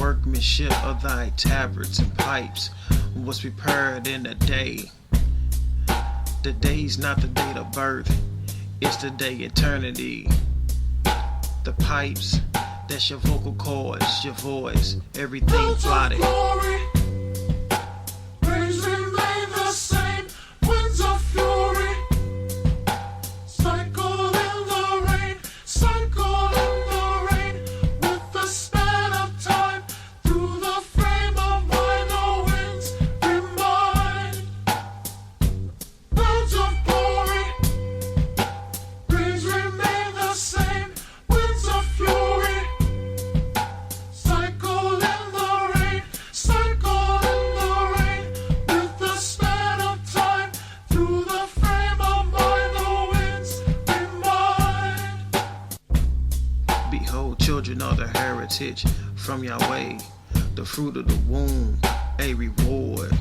workmanship of thy tabrets and pipes was prepared in a day. The day's not the date of birth, it's the day eternity. The pipes, that's your vocal cords, your voice, everything plotted. Behold, children of the heritage from Yahweh, the fruit of the womb, a reward.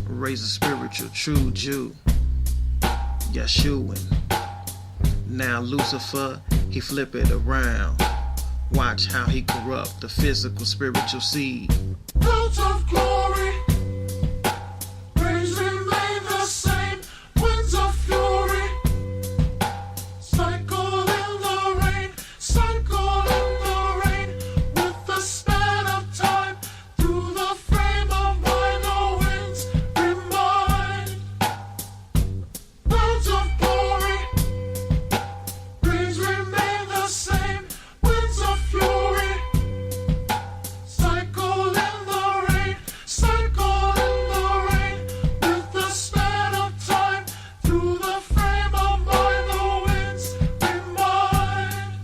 Raise a spiritual true Jew, Yeshuan. Now Lucifer, he flip it around. Watch how he corrupt the physical spiritual seed. Out of glory, praise remain the same, winds of fury, cycle in the rain, cycle in the rain, with the span of time, through the frame of minor winds, remind. Clouds of glory, praise remain the same, winds of fury, cycle in the rain, cycle in the rain, with the span of time, through the frame of minor winds, remind.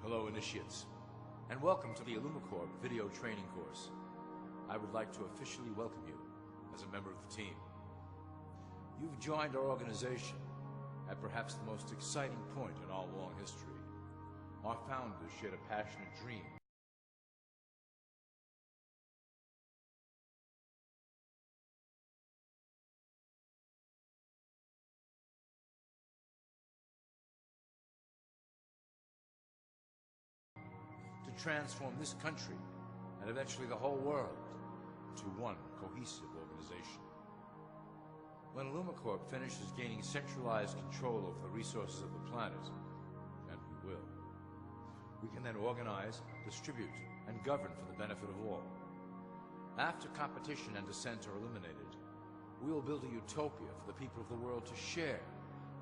Hello, initiates, and welcome to the IllumiCorp video training course. I would like to officially welcome you as a member of the team. You've joined our organization at perhaps the most exciting point in our long history. Our founders shared a passionate dream to transform this country and eventually the whole world into one cohesive organization. When IllumiCorp finishes gaining centralized control over the resources of the planet, and we will, we can then organize, distribute, and govern for the benefit of all. After competition and dissent are eliminated, we will build a utopia for the people of the world to share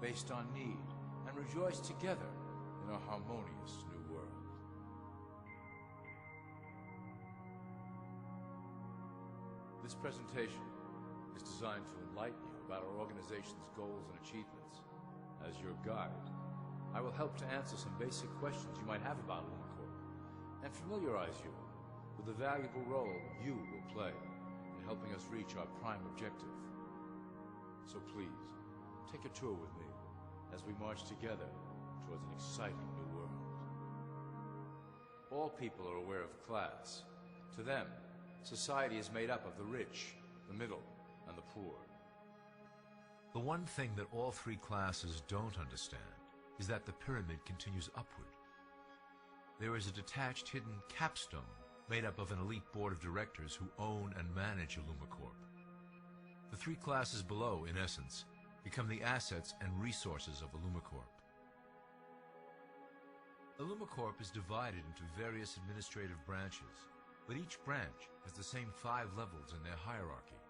based on need and rejoice together in a harmonious new world. This presentation is designed to enlighten you about our organization's goals and achievements. As your guide, I will help to answer some basic questions you might have about IllumiCorp and familiarize you with the valuable role you will play in helping us reach our prime objective. So please, take a tour with me as we march together towards an exciting new world. All people are aware of class. To them, society is made up of the rich, the middle, and the poor. The one thing that all three classes don't understand is that the pyramid continues upward. There is a detached hidden capstone made up of an elite board of directors who own and manage IllumiCorp. The three classes below, in essence, become the assets and resources of IllumiCorp. IllumiCorp is divided into various administrative branches, but each branch has the same 5 levels in their hierarchy.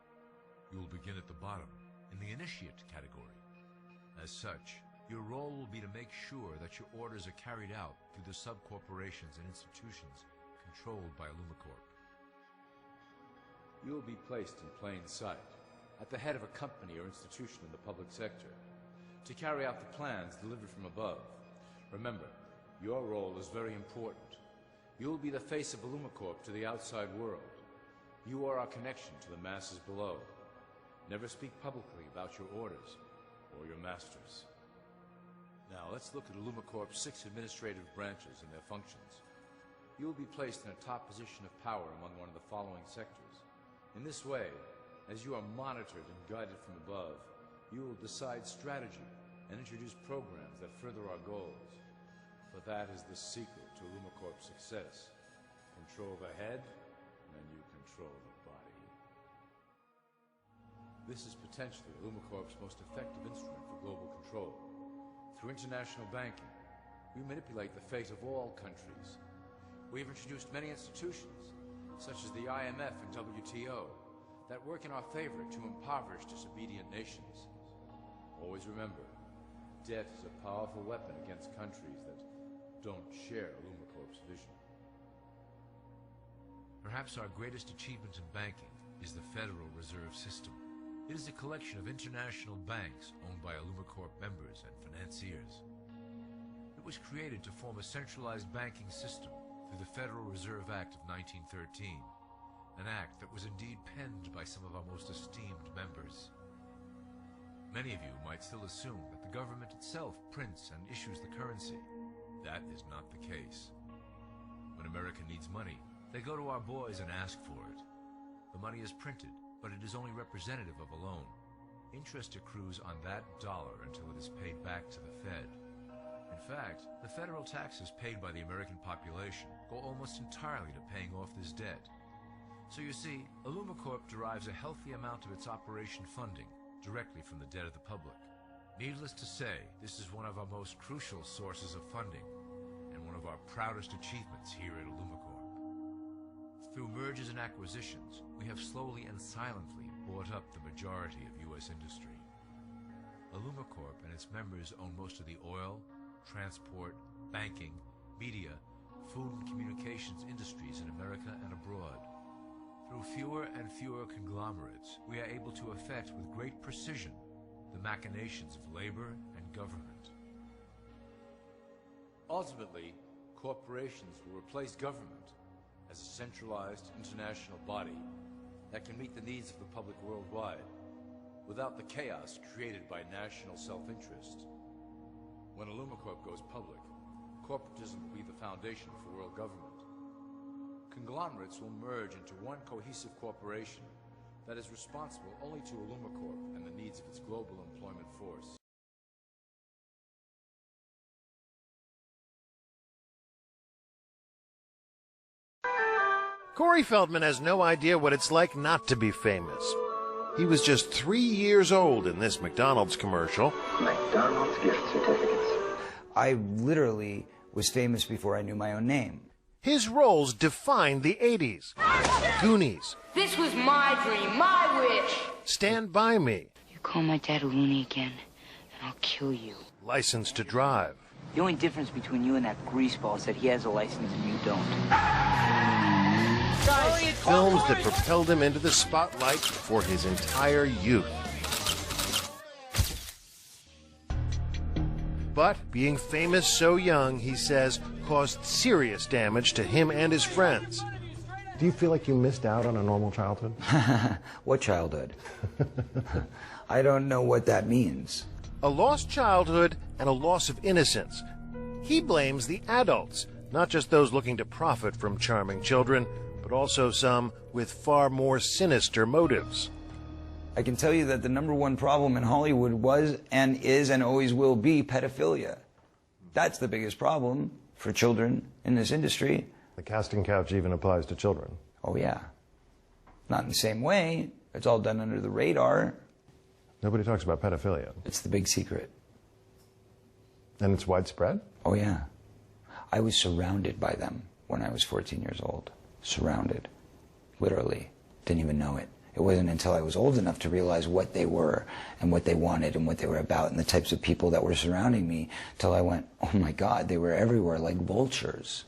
You will begin at the bottom, in the initiate category. As such, your role will be to make sure that your orders are carried out through the sub-corporations and institutions controlled by IllumiCorp. You will be placed in plain sight, at the head of a company or institution in the public sector, to carry out the plans delivered from above. Remember, your role is very important. You will be the face of IllumiCorp to the outside world. You are our connection to the masses below. Never speak publicly about your orders or your masters. Now let's look at IllumiCorp's 6 administrative branches and their functions. You will be placed in a top position of power among one of the following sectors. In this way, as you are monitored and guided from above, you will decide strategy and introduce programs that further our goals. For that is the secret to IllumiCorp's success. Control the head, and you control the body. This is potentially IllumiCorp's most effective instrument for global control. Through international banking, we manipulate the fate of all countries. We have introduced many institutions, such as the IMF and WTO, that work in our favor to impoverish disobedient nations. Always remember, debt is a powerful weapon against countries that don't share IllumiCorp's vision. Perhaps our greatest achievement in banking is the Federal Reserve System. It is a collection of international banks owned by IllumiCorp members and financiers. It was created to form a centralized banking system through the Federal Reserve Act of 1913, an act that was indeed penned by some of our most esteemed members. Many of you might still assume that the government itself prints and issues the currency. That is not the case. When America needs money, they go to our boys and ask for it. The money is printed, but it is only representative of a loan. Interest accrues on that dollar until it is paid back to the Fed. In fact, the federal taxes paid by the American population go almost entirely to paying off this debt. So you see, IllumiCorp derives a healthy amount of its operation funding directly from the debt of the public. Needless to say, this is one of our most crucial sources of funding and one of our proudest achievements here at IllumiCorp. Through mergers and acquisitions, we have slowly and silently bought up the majority of U.S. industry. IllumiCorp and its members own most of the oil, transport, banking, media, food and communications industries in America and abroad. Through fewer and fewer conglomerates, we are able to effect with great precision the machinations of labor and government. Ultimately, corporations will replace government as a centralized international body that can meet the needs of the public worldwide without the chaos created by national self-interest. When Illumicorp goes public, corporatism will be the foundation for world government. Conglomerates will merge into one cohesive corporation that is responsible only to Illumicorp and the needs of its global employment force. Corey Feldman has no idea what it's like not to be famous. He was just 3 years old in this McDonald's commercial. McDonald's gift certificates. I literally was famous before I knew my own name. His roles defined the 80s. Goonies, This was my dream, my wish. Stand By Me, You call my dad a loony again, and I'll kill you. License to Drive, The only difference between you and that greaseball is that he has a license and you don't. films that propelled him into the spotlight for his entire youth. But being famous so young, he says, caused serious damage to him and his friends. Do you feel like you missed out on a normal childhood? What childhood? I don't know what that means. A lost childhood and a loss of innocence. He blames the adults, not just those looking to profit from charming children, but also some with far more sinister motives. I can tell you that the number one problem in Hollywood was and is and always will be pedophilia. That's the biggest problem for children in this industry. The casting couch even applies to children. Oh yeah. Not in the same way. It's all done under the radar. Nobody talks about pedophilia. It's the big secret. And it's widespread? Oh yeah. I was surrounded by them when I was 14 years old. Surrounded. Literally. Didn't even know it. It wasn't until I was old enough to realize what they were and what they wanted and what they were about and the types of people that were surrounding me till I went, oh my God, they were everywhere like vultures.